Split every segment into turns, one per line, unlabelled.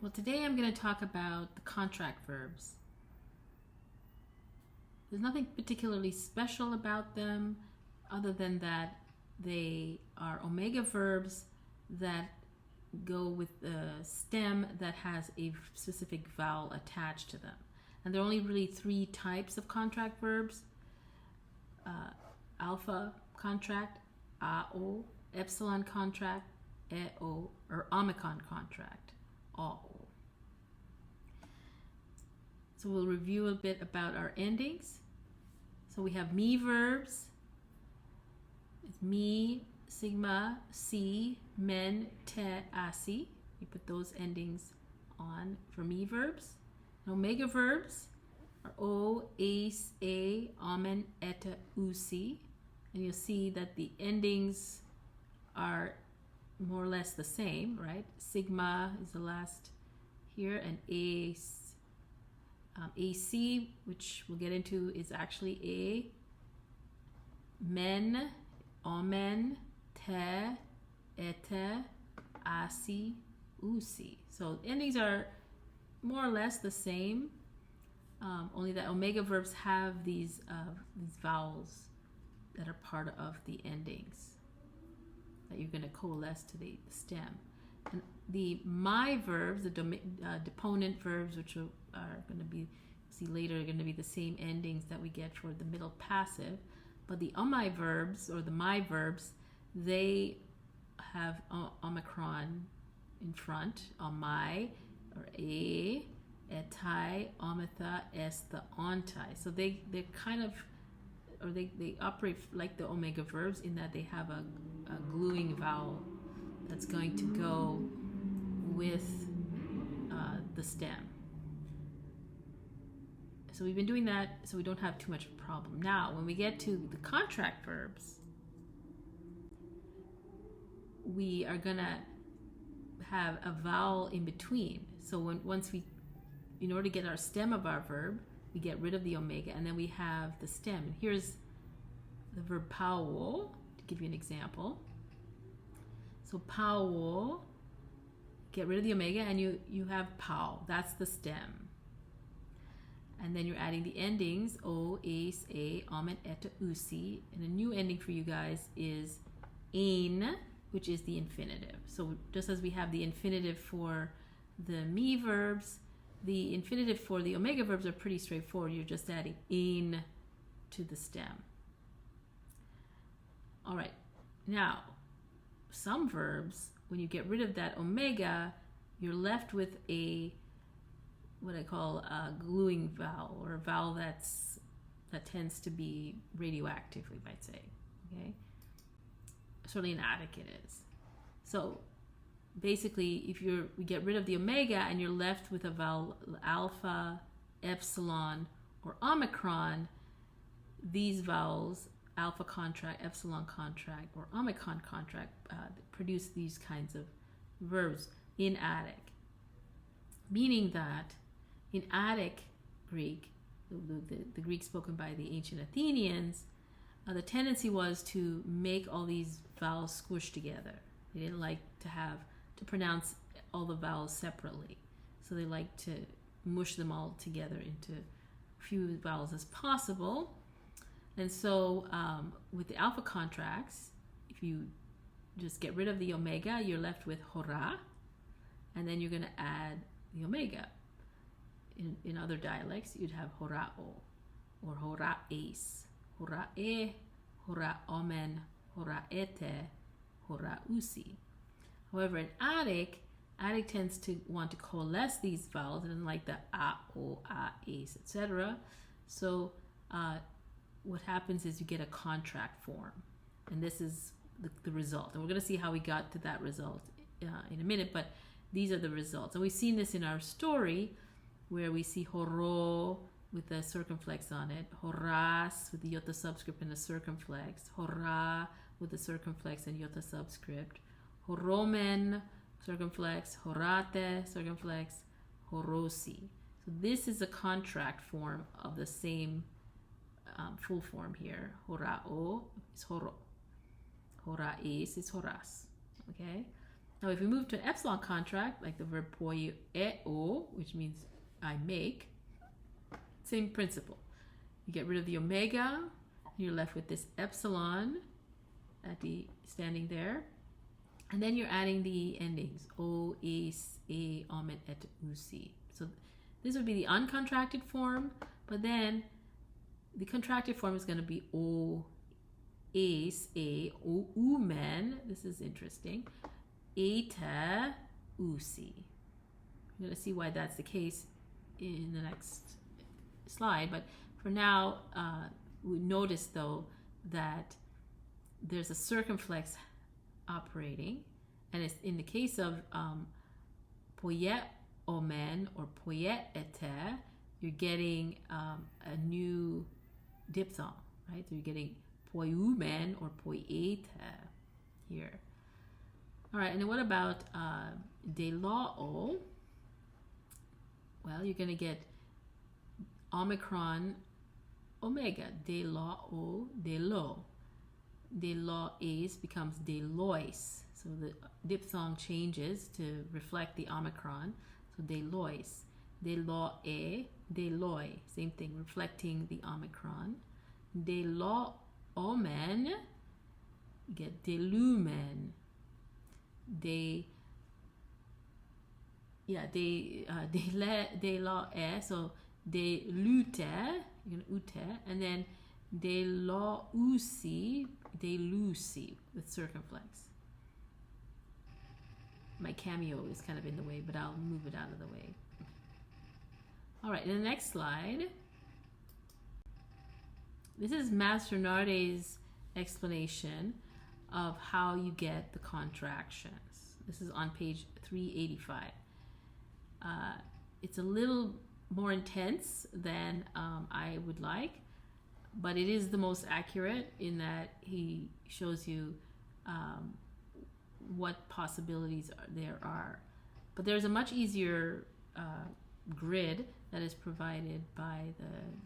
Well, today I'm going to talk about the contract verbs. There's nothing particularly special about them other than that they are omega verbs that go with a stem that has a specific vowel attached to them. And there are only really three types of contract verbs. Alpha contract, AO, epsilon contract, EO, or omicron contract, AO. So we'll review a bit about our endings. So we have me verbs. It's me, sigma, si, men, te, asi. You put those endings on for me verbs. And omega verbs are o, ace, a, amen, eta, usi. And you'll see that the endings are more or less the same, right? Sigma is the last here, and ace. AC, which we'll get into, is actually a. Men, amen, te, ete, asi, usi. So endings are more or less the same, only that omega verbs have these vowels that are part of the endings that you're going to coalesce to the stem. And the my verbs, the deponent verbs, which are going to be, see later, are going to be the same endings that we get for the middle passive. But the my verbs, or the my verbs, they have omicron in front, omai, or a, etai, ometha, estha, ontai. So they're kind of, or they operate like the omega verbs in that they have a gluing vowel that's going to go with the stem. So we've been doing that so we don't have too much of a problem. Now, when we get to the contract verbs, we are going to have a vowel in between. So in order to get our stem of our verb, we get rid of the omega, and then we have the stem. And here's the verb pauo, to give you an example. So pauo, get rid of the omega, and you have pau. That's the stem. And then you're adding the endings, o, ace, a, amen, eta, usi. And a new ending for you guys is ein, which is the infinitive. So just as we have the infinitive for the me verbs, the infinitive for the omega verbs are pretty straightforward. You're just adding ein to the stem. All right, now, some verbs, when you get rid of that omega, you're left with what I call a gluing vowel, or a vowel that tends to be radioactive, we might say. Okay, certainly in Attic it is. So basically, if we get rid of the omega and you're left with a vowel alpha, epsilon, or omicron, these vowels, alpha contract, epsilon contract, or omicron contract, produce these kinds of verbs in Attic. Meaning that in Attic Greek, the Greek spoken by the ancient Athenians, the tendency was to make all these vowels squished together. They didn't like to pronounce all the vowels separately. So they like to mush them all together into few vowels as possible. And so with the alpha contracts, if you just get rid of the omega, you're left with hora, and then you're going to add the omega. In other dialects, you'd have hora'o, or hora'es, hora'e, hora'omen, hora'ete, hora'usi. However, in Attic tends to want to coalesce these vowels, and like the a, o, a, ace, etc. So what happens is you get a contract form, and this is the result. And we're going to see how we got to that result in a minute, but these are the results. And we've seen this in our story, where we see horo with the circumflex on it, horas with the iota subscript and the circumflex, hora with the circumflex and iota subscript, horomen, circumflex, horate, circumflex, horosi. So this is a contract form of the same full form here. Hora'o is horo. Hora'es is horas. Okay? Now, if we move to an epsilon contract, like the verb poieo, which means I make, same principle. You get rid of the omega, you're left with this epsilon at the standing there, and then you're adding the endings o, es, a, omen, et, usi. So this would be the uncontracted form, but then the contracted form is going to be o, es, a, o, umen. This is interesting. Eta, usi. You're going to see why that's the case in the next slide, but for now, we notice though that there's a circumflex operating, and it's in the case of poiet omen or poiet ete, you're getting a new diphthong, right? So you're getting poiumen or poiete here. All right, and then what about de lao? Well, you're going to get omicron omega, de lao, de lo. De lo is becomes de lois. So the diphthong changes to reflect the omicron. So de lois. De lo de loi. Same thing, reflecting the omicron. De lo omen, you get de lumen. De lo so de lute, you're gonna ute, and then de lo usi, de lucy with circumflex. My cameo is kind of in the way, but I'll move it out of the way. All right, in the next slide, this is Master Narde's explanation of how you get the contractions. This is on page 385. It's a little more intense than I would like, but it is the most accurate in that he shows you what possibilities there are. But there's a much easier grid that is provided by the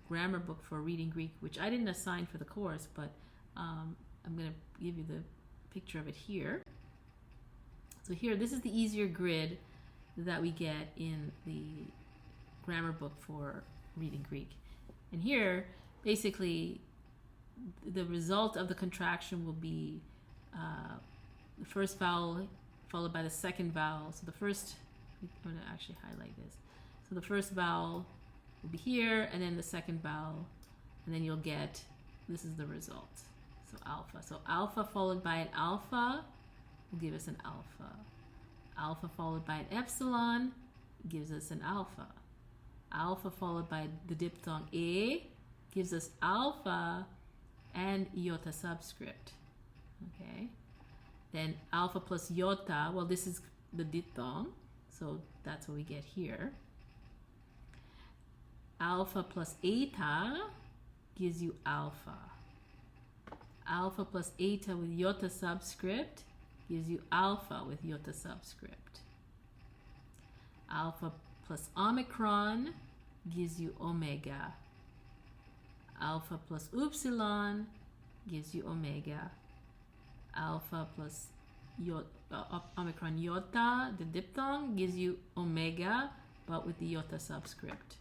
grammar book for reading Greek, which I didn't assign for the course, but I'm going to give you the picture of it here. So here, this is the easier grid that we get in the grammar book for reading Greek. And here, basically, the result of the contraction will be the first vowel followed by the second vowel. So the first, I'm going to actually highlight this. So the first vowel will be here, and then the second vowel, and then you'll get, this is the result. So alpha. So alpha followed by an alpha will give us an alpha. Alpha followed by an epsilon gives us an alpha. Alpha followed by the diphthong a gives us alpha and iota subscript. Okay. Then alpha plus iota, well, this is the diphthong, so that's what we get here. Alpha plus eta gives you alpha. Alpha plus eta with iota subscript gives you alpha with iota subscript. Alpha plus omicron gives you omega. Alpha plus upsilon gives you omega. Alpha plus omicron iota, the diphthong, gives you omega, but with the iota subscript.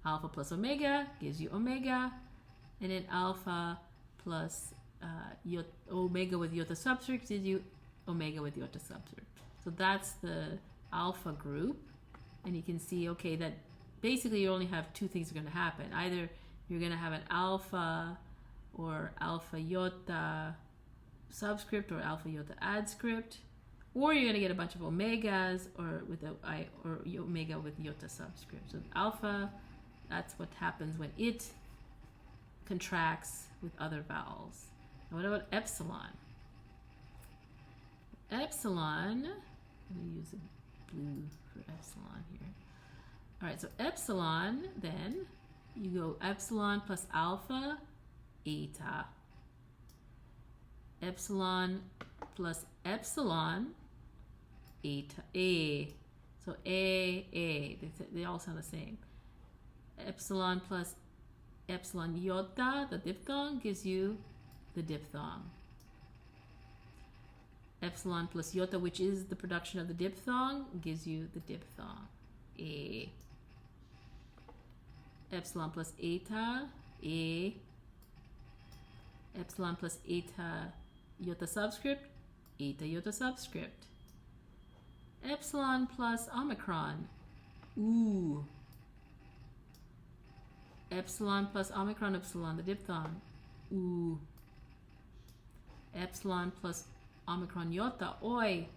Alpha plus omega gives you omega, and then alpha plus omega with iota subscript gives you omega with iota subscript. So that's the alpha group, and you can see, okay, that basically you only have two things are going to happen. Either you're going to have an alpha or alpha iota subscript or alpha iota adscript, or you're going to get a bunch of omegas or with or omega with iota subscript. So alpha, that's what happens when it contracts with other vowels. Now what about epsilon? Epsilon, let me use a blue for epsilon here. All right, so epsilon, then you go epsilon plus alpha, eta. Epsilon plus epsilon, eta, a. So a, they all sound the same. Epsilon plus epsilon iota, the diphthong, gives you the diphthong. epsilon plus iota, which is the production of the diphthong, gives you the diphthong. A. Epsilon plus eta, A. Epsilon plus eta iota subscript, eta iota subscript. Epsilon plus omicron, oo. Epsilon plus omicron epsilon, the diphthong, oo. Epsilon plus omicron iota, oi,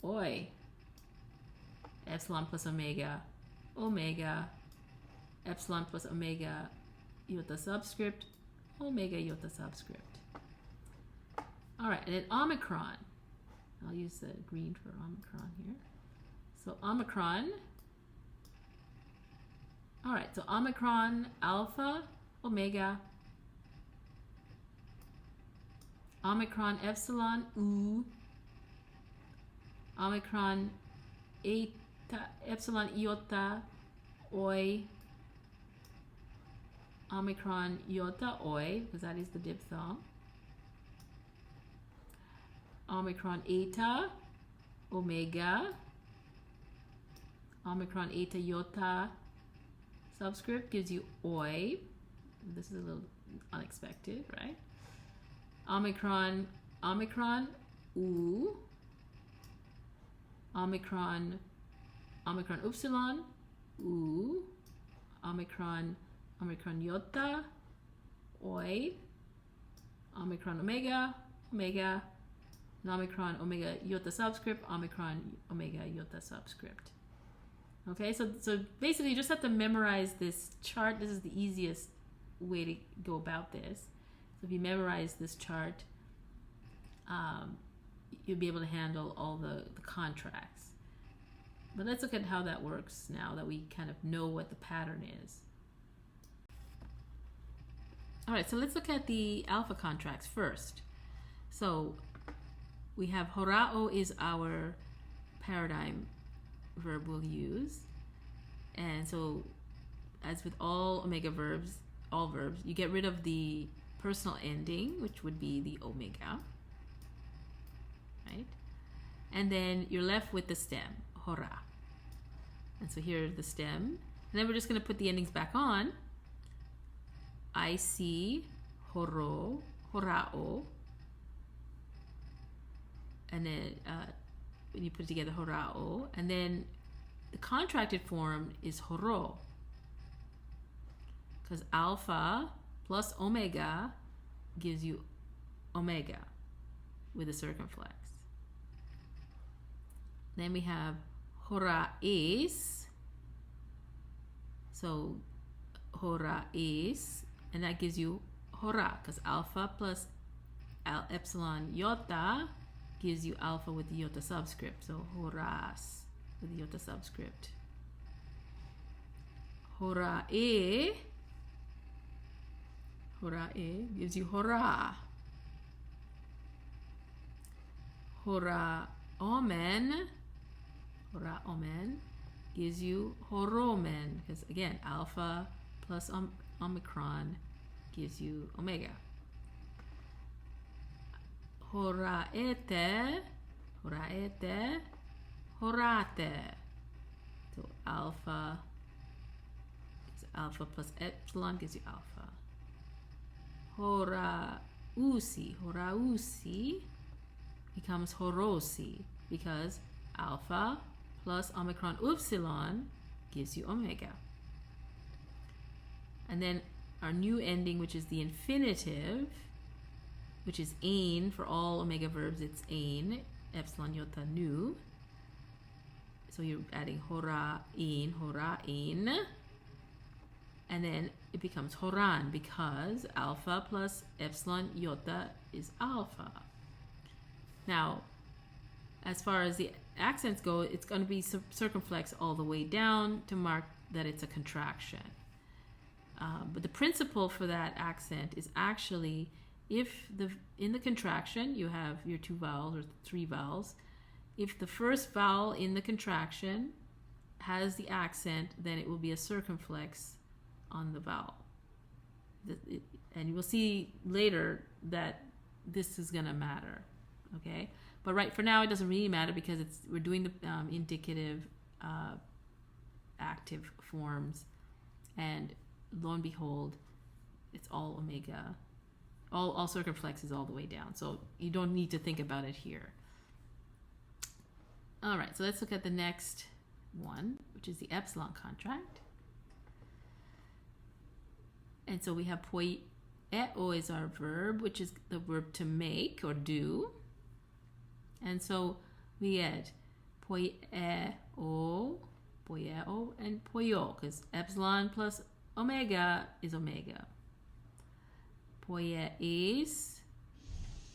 oi. Epsilon plus omega, omega. Epsilon plus omega iota subscript, omega iota subscript. All right, and then omicron. I'll use the green for omicron here. So omicron. All right, so omicron alpha, omega. Omicron epsilon, oo. Omicron eta, epsilon iota, oi. Omicron iota, oi, because that is the diphthong. Omicron eta, omega. Omicron eta iota subscript gives you oi. This is a little unexpected, right? Omicron, omicron, oo. Omicron, omicron upsilon, oo. Omicron, omicron iota, oi. Omicron omega, omega. And omicron omega iota subscript, omicron omega iota subscript. Okay, so basically you just have to memorize this chart. This is the easiest way to go about this. So if you memorize this chart, you'll be able to handle all the contracts. But let's look at how that works now that we kind of know what the pattern is. All right, so let's look at the alpha contracts first. So we have horao is our paradigm verb we'll use. And so as with all omega verbs, all verbs, you get rid of the personal ending, which would be the omega, right? And then you're left with the stem, hora. And so here's the stem. And then we're just going to put the endings back on. I see, horo, horao. And then when you put it together, horao. And then the contracted form is horo. Because alpha plus omega gives you omega with a circumflex. Then we have horaes. So horaes, and that gives you hora, because alpha plus epsilon iota gives you alpha with the iota subscript. So horas with the iota subscript. Horae gives you hora. Hora omen gives you horomen, because again, alpha plus omicron gives you omega. Horaete, horate. So alpha plus epsilon gives you alpha. Horausi becomes horosi, because alpha plus omicron upsilon gives you omega. And then our new ending, which is the infinitive, which is ain. For all omega verbs, it's ain, epsilon iota nu. So you're adding hora'in, and then it becomes horan, because alpha plus epsilon iota is alpha. Now, as far as the accents go, it's going to be circumflex all the way down to mark that it's a contraction. But the principle for that accent is actually, if in the contraction you have your 2 vowels or 3 vowels, if the first vowel in the contraction has the accent, then it will be a circumflex on the vowel. And you will see later that this is going to matter, okay? But right for now, it doesn't really matter because we're doing the indicative active forms, and lo and behold, it's all omega. All circumflex is all the way down, so you don't need to think about it here. All right, so let's look at the next one, which is the epsilon contract. And so we have poieo is our verb, which is the verb to make or do. And so we add poieo, and poio, because epsilon plus omega is omega. Poies,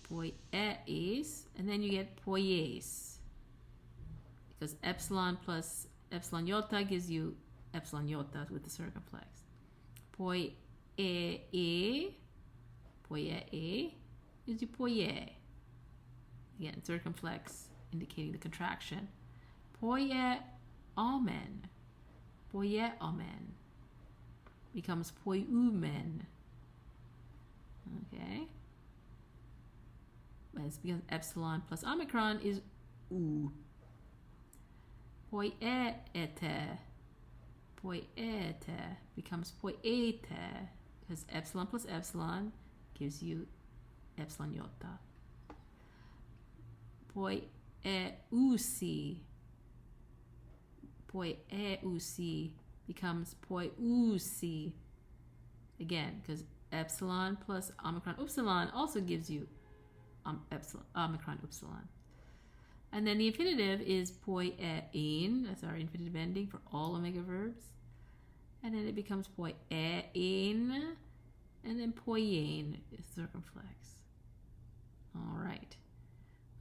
and then you get poies, because epsilon plus epsilon iota gives you epsilon iota with the circumflex. Poiee gives you poie. Again, circumflex indicating the contraction. Poie omen becomes poiumen. Okay, but it's because epsilon plus omicron is u. Poiete becomes poiete because epsilon plus epsilon gives you epsilon iota. Poieusi becomes poiusi again because epsilon plus omicron upsilon also gives you epsilon omicron upsilon. And then the infinitive is poiein. That's our infinitive ending for all omega verbs. And then it becomes poiein, and then poiein is circumflex. All right.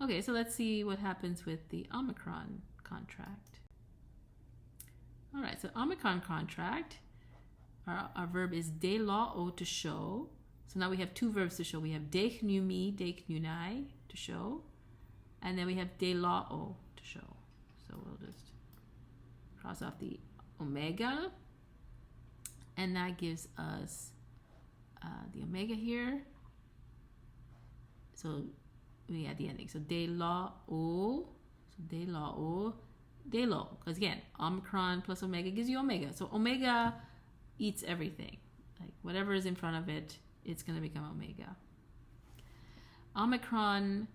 Okay, so let's see what happens with the omicron contract. All right, so omicron contract, our verb is de lao, to show. So now we have two verbs to show. We have de chnumi, de chnunai, to show. And then we have de lao to show. So we'll just cross off the omega. And that gives us the omega here. So we add the ending. So de lao. So de lao. De lo. Because again, omicron plus omega gives you omega. So omega eats everything. Like whatever is in front of it, it's going to become omega. Omicron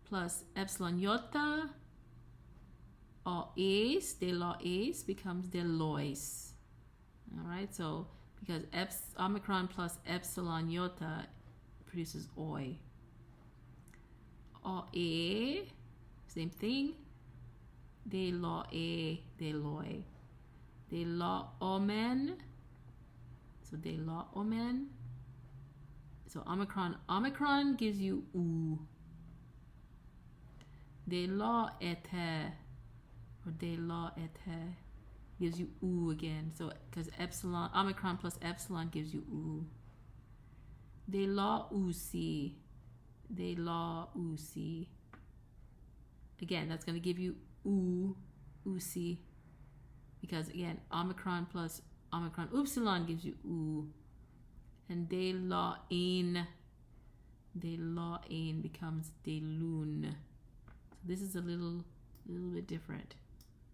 plus epsilon iota, oes, de loes becomes de lois. All right, so because omicron plus epsilon iota produces oi. Oe, same thing. De loe, de loi. De lo omen. So de lo omen. So omicron gives you u. De lo ete, or de lo ete gives you u again. So because omicron plus epsilon gives you u. De lo usi. De lo usi. Again, that's going to give you usi, because again, omicron plus omicron upsilon gives you u. And de lain becomes de lun. So this is a little bit different,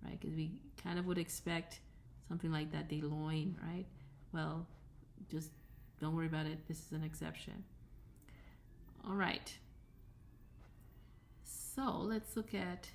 right? Because we kind of would expect something like that, de loin, right? Well, just don't worry about it. This is an exception. All right. So let's look at